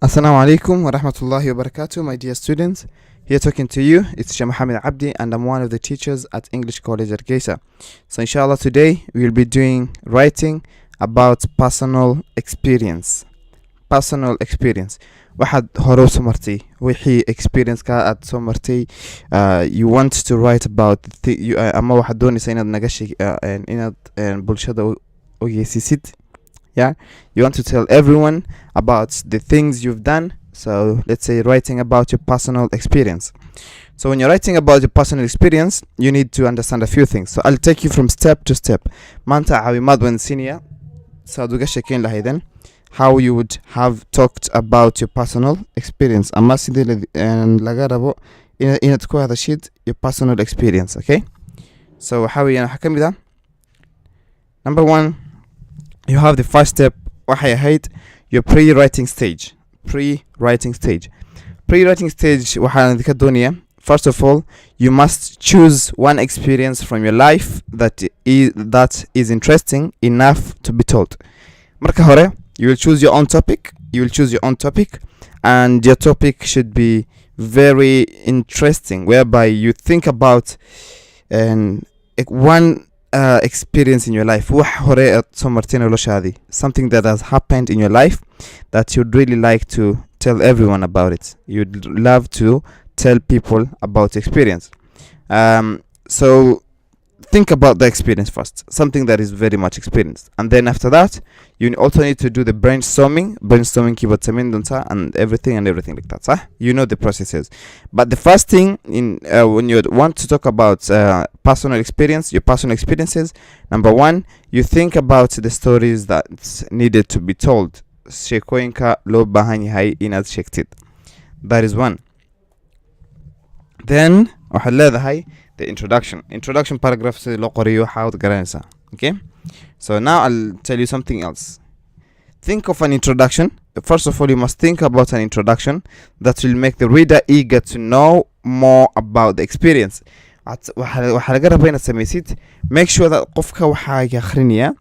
Assalamu alaikum wa rahmatullahi wa barakatuh, my dear students. Here talking to you, it's Sheikh Mohammed Abdi, and I'm one of the teachers at English College at Geisa. So inshallah today we'll be doing writing about personal experience. Personal experience. واحد هورو سمرتي وحي experience كا at سمرتي you want to write about the أما واحد دوني سيناد نقاشي إناد بولشادة ويسيسيد. Yeah, you want to tell everyone about the things you've done. So let's say writing about your personal experience. So when you're writing about your personal experience, you need to understand a few things. So I'll take you from step to step. Manta awi madwan senior. So duga shekin lahiden how you would have talked about your personal experience. Amma sidil and lagarabo in tku hada shit your personal experience, okay? So how we hakamida. Number 1, you have the first step, waxay ahayd your pre-writing stage. Pre-writing stage waxaan idinka doonaya, first of all, you must choose one experience from your life that is interesting enough to be told. Marka hore, you will choose your own topic, and your topic should be very interesting, whereby you think about one experience in your life, something that has happened in your life that you'd really like to tell everyone about it. You'd love to tell people about experience. So think about the experience first, something that is very much experienced, and then after that you also need to do the brainstorming keyboard and everything like that. You know the processes. But the first thing in when you want to talk about your personal experiences, number 1, you think about the stories that needed to be told. That is one. Then the introduction paragraph. Okay, so now I'll tell you something else. Think of an introduction. First of all, you must think about an introduction that will make the reader eager to know more about the experience. Make sure that qofka waxa akhrinaya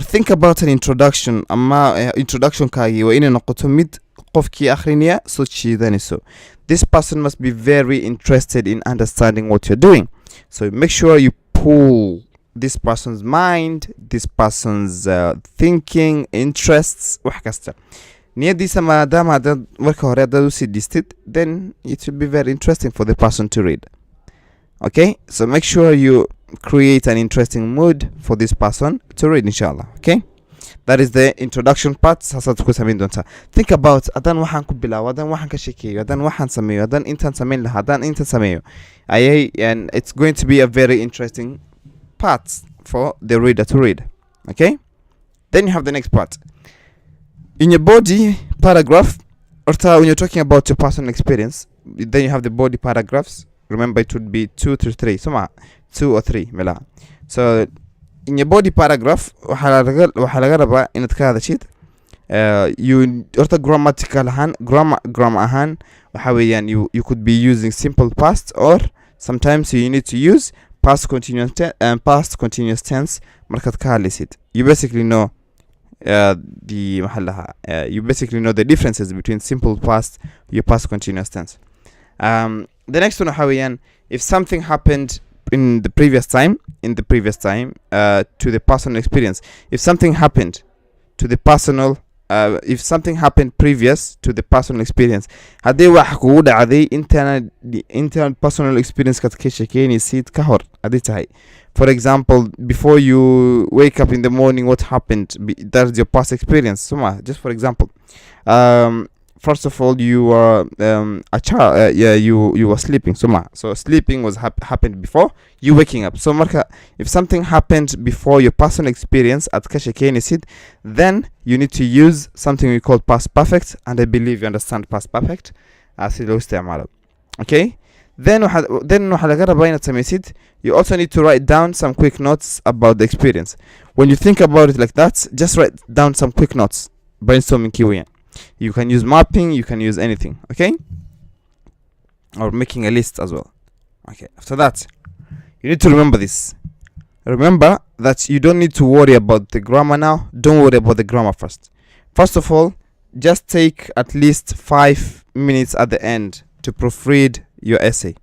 think about an introduction, ama introduction kaagi waa inay noqoto mid qofkii akhrinaya soo jiidanayso. This person must be very interested in understanding what you're doing. So make sure you pull this person's mind, this person's thinking, interests, wax kasta. Niyadiisa maadaama hadad marka hore hadad u sii dhistid, then it will be very interesting for the person to read. Okay, so make sure you create an interesting mood for this person to read, inshallah. Okay, that is the introduction part. Think about adan waxaan ku bilaabo, adan waxaan ka sheekeeyo, adan waxaan sameeyo, adan intaan sameyn lahaa, adan intaan sameeyo. And it's going to be a very interesting part for the reader to read. Okay, then you have the next part. In your body paragraph, or when you're talking about your personal experience, then you have the body paragraphs. Remember, it would be 2 to 3. So 2 or 3 mela. So in your body paragraph waxa laga rabaa inaad ka hadashid you orta grammatical grammar ahaan waxa weeyaan you could be using simple past, or sometimes you need to use past continuous tense markaad ka hadlaysid. You basically know the differences between simple past your past continuous tense. The next one waxa weeyaan, if something happened in the previous time to the personal experience. If something happened previous to the personal experience, hadii wax kugu dhacday inta personal experience ka sheekeynaysid ka hor hadii tahay. For example, before you wake up in the morning, what happened? That's your past experience. So just for example, first of all, you were a child. You were sleeping. So sleeping was happened before you waking up. So marka, if something happened before your personal experience at kashekeenisid, then you need to use something we call past perfect, and I believe you understand past perfect. Okay. Then you also need to write down some quick notes about the experience. When you think about it like that, just write down some quick notes. Brainstorming kiwiyan. You can use mapping, you can use anything, okay? Or making a list as well. Okay, after that, you need to remember this. Remember that you don't need to worry about the grammar now. Don't worry about the grammar first. First of all, just take at least 5 minutes at the end to proofread your essay.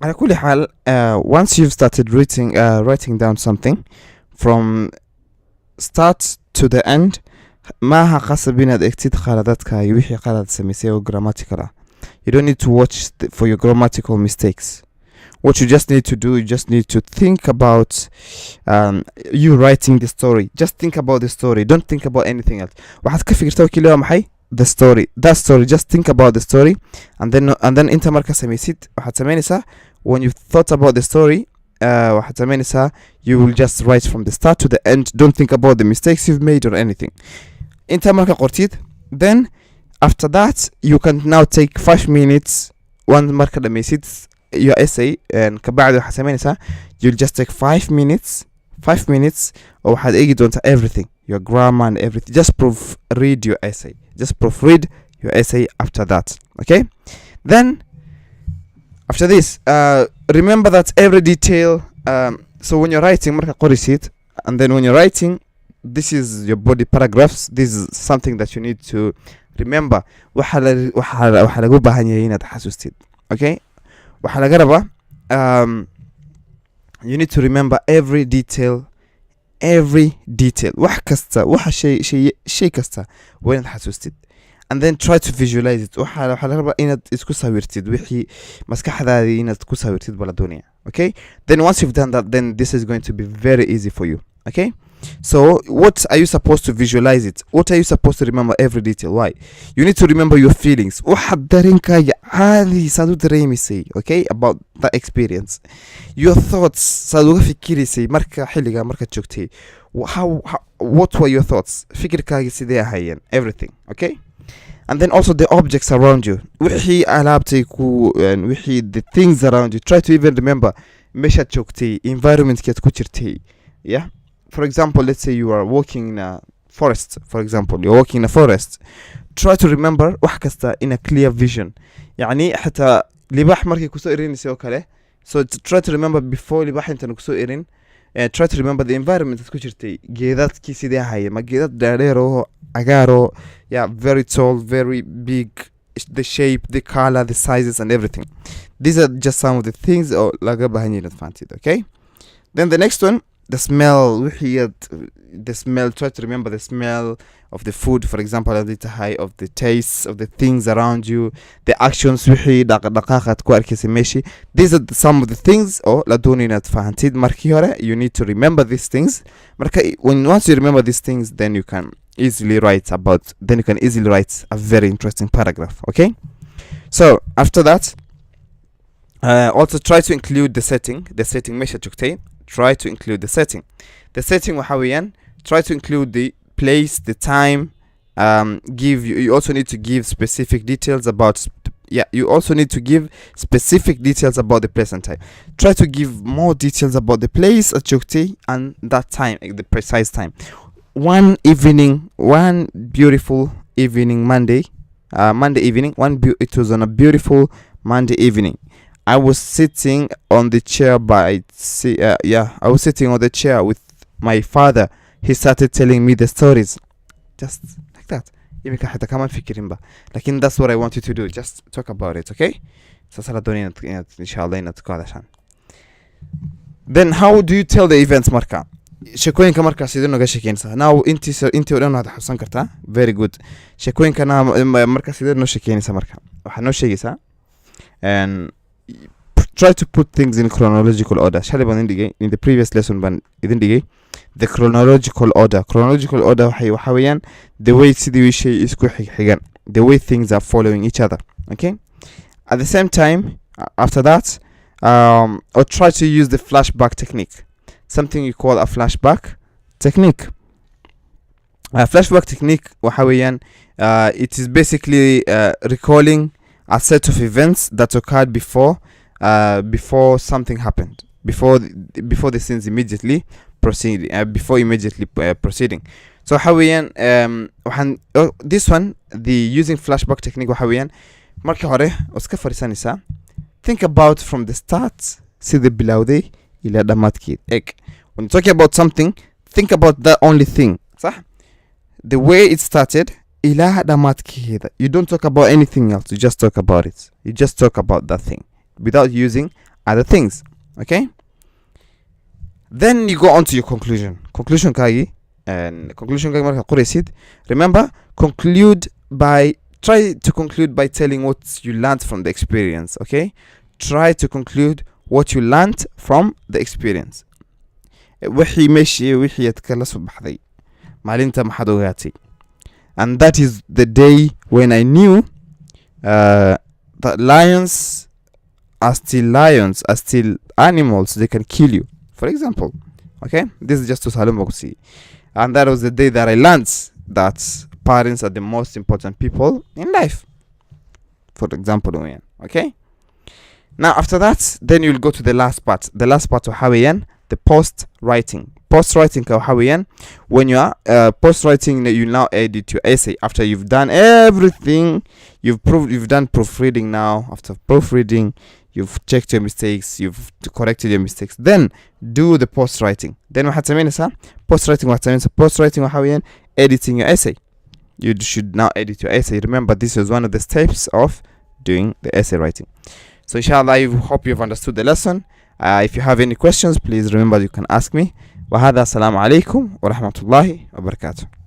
على كل حال, once you've started writing down something from start to the end, ما قصب إنك اكتب خلاداتك يوحي خلاد سميسيه grammatical. You don't need to watch for your grammatical mistakes. What you just need to do, you just need to think about you writing the story. Just think about the story. Don't think about anything else. وحتكفي فكرتك كل يوم حي the story. That story. Just think about the story, and then أنت مركز سميسيت وحتسمعني سا. When you've thought about the story, وحتسمعني سا, you will just write from the start to the end. Don't think about the mistakes you've made or anything. أنت مركز قرتيت. Then after that, you can now take 5 minutes. One مركز سميسيت your essay, and كبعد حسمين سا, you'll just take 5 minutes or حتيجي don't everything, your grammar and everything. Just proofread your essay. Just proofread your essay after that. Okay? Then after this, remember that every detail. So when you're writing, marka qorisid, and then when you're writing, this is your body paragraphs. This is something that you need to remember. وحلا جو بهانيين تحسستيد. Okay? You need to remember every detail. wax kasta waxa shay kasta وين حسستيد, and then try to visualize it. waxa raba inaad isku sawirtid wixii maskaxdaadii inaad ku sawirtid bala dunya. Okay, then once you've done that, then this is going to be very easy for you. Okay, so what are you supposed to visualize it? What are you supposed to remember every detail? Why? You need to remember your feelings. waxa dareenkaaga caadi saad u dareemisay, okay, about the experience. Your thoughts saad uga fikirisay marka xilliga marka joogtay. What were your thoughts? fikirkaaga sidee ahaayeen? Everything. Okay, and then also the objects around you. wixii alaabtay ku wixii the things around you. Try to even remember meeshaad joogtay, environment-kaad ku jirtay. Yeah, for example, let's say you are walking in a forest. For example, you're walking in a forest. Try to remember wax kasta in a clear vision. يعني حتى libaax markay kusoo irinayso oo kale. So try to remember before libaax intan kusoo irin. Try to remember the environment aad ku jirtay. geedadkii sidee ahaayeen? ma geedad dhaadheer oo agaaro, yeah, very tall, very big, the shape, the color, the sizes and everything. These are just some of the things laga baahan yahay inaad fahanteed. Okay, then the next one, the smell. The smell. Try to remember the smell of the food, for example, of the taste of the things around you, the actions. dhaqdhaqaaqaad ku arkaysa meeshii. These are some of the things la doonay inaad fahanteed markii hore. You need to remember these things. Once you remember these things, then you can easily write a very interesting paragraph. Okay, so after that, also try to include the setting meesha joogtay. Try to include the setting waxa weeyaan, try to include the place, the time. You also need to give specific details about the place and time. Try to give more details about the place at joogtay and that time, the precise time. One beautiful evening, Monday evening. It was on a beautiful Monday evening. I was sitting on the chair with my father. He started telling me the stories. Just like that. يمكن حتى كمان فكرين بقى. لكن that's what I want you to do. Just talk about it, okay? سأصلا إن شاء الله نتقال عشان. Then how do you tell the events marka? sheekooyinka markaas idin uga sheekeenaysaa. Now intii oo dhan waad xasuusan kartaa. Very good. sheekooyinkana markaas idin noo sheekeenaysaa marka. Waxaad noo sheegaysaa and try to put things in chronological order. Shalay baan idin in the previous lesson baan idin dhigay the chronological order. waxa weeyaan the way sidii shay isku xigan, the way things are following each other. Okay, at the same time, after that, or try to use the flashback technique, something you call a flashback technique. Flashback technique waxa weeyaan it is basically recalling a set of events that occurred before something happened, before the scenes immediately proceeding. So how we this one, the using flashback technique waxa weeyaan markii hore iska fariisanaysaa. Think about from the start, sida bilowday ila dhamaadkeed. When you're talking about something, think about that only thing. صح? the way it started إلى دماتكي. You don't talk about anything else, you just talk about it. You just talk about that thing without using other things. Okay, then you go on to your conclusion kagi, and conclusion kagi marka qoraysid, remember, try to conclude by telling what you learned from the experience. Okay, try to conclude what you learned from the experience. وحي ماشي وحي يتكلم بحذي maalinta maxaad ogaatay. And that is the day when I knew that lions are still animals, they can kill you, for example. Okay, this is just to Salomboksi. And that was the day that I learned that parents are the most important people in life, for example. Okay, now after that, then you'll go to the last part of Hawaii, the post writing Hawaii. When you are post writing, you now edit your essay after you've done everything. You've done proofreading. Now after proofreading, you've checked your mistakes, you've corrected your mistakes, then do the post writing. Then post writing Hawaii, editing your essay. You should now edit your essay. Remember, this is one of the steps of doing the essay writing. So inshallah, I hope you've understood the lesson. If you have any questions, please remember you can ask me. وهذا السلام عليكم ورحمة الله وبركاته.